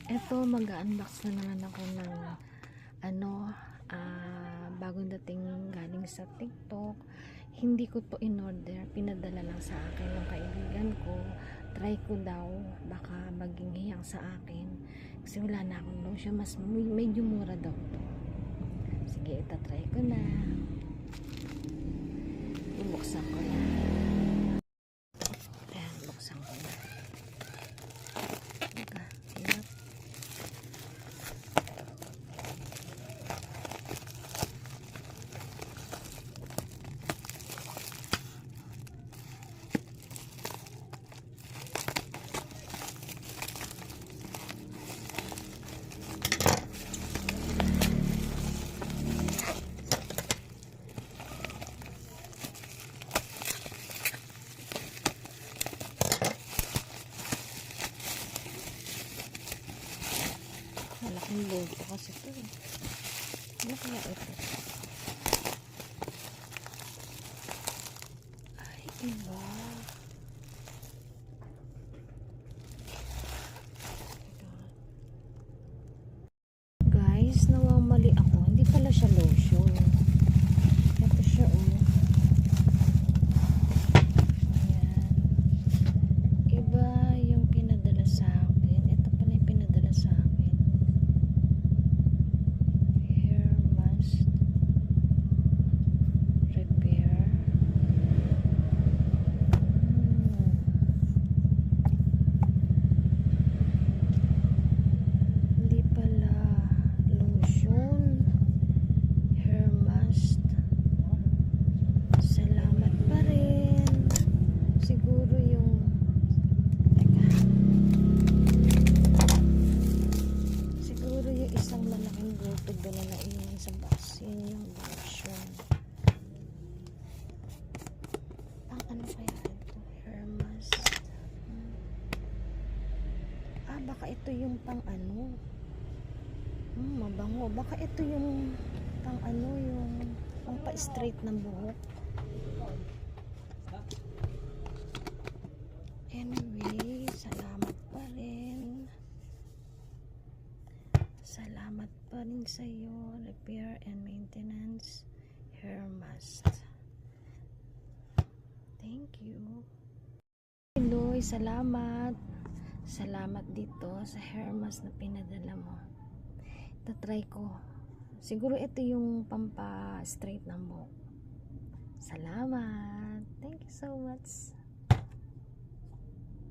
Eto, mag-unbox na naman ako ng ano, bagong dating galing sa TikTok. Hindi ko to in-order, pinadala lang sa akin ng kaibigan ko. Try ko daw, baka maging hiyang sa akin. Kasi wala na akong lotion, mas medyo mura daw to. Sige, itatry ko na. Bubuksan ko na. Ayan, buksan ko na. Ayan. Malaking logo kasi ito eh. Ano kaya ito? Ay, iba. Guys, nawamali ako. Hindi pala siya lotion. Ito siya oh. Ayan. Iba yung pinadala sa akin. Ito pala yung pinadala sa akin. Hair mask repair. Hindi pala lotion. Hair mask. Salamat pa rin. Siguro yung siguro yung isang malaking gulpod na naiwan sa box. Yun yung lotion. Ang ano kaya ito? Hair mask. Baka ito yung pang ano. Mabango. Baka ito yung pang ano, yung pang pa-straight ng buhok. Anyway, salamat pa rin. Salamat pa rin sa'yo. Repair and maintenance hair mask. Thank you. Hello, salamat. Salamat dito sa hair mask na pinadala mo. Tatry ko. Siguro ito yung pampa-straight ng buhok. Salamat. Thank you so much.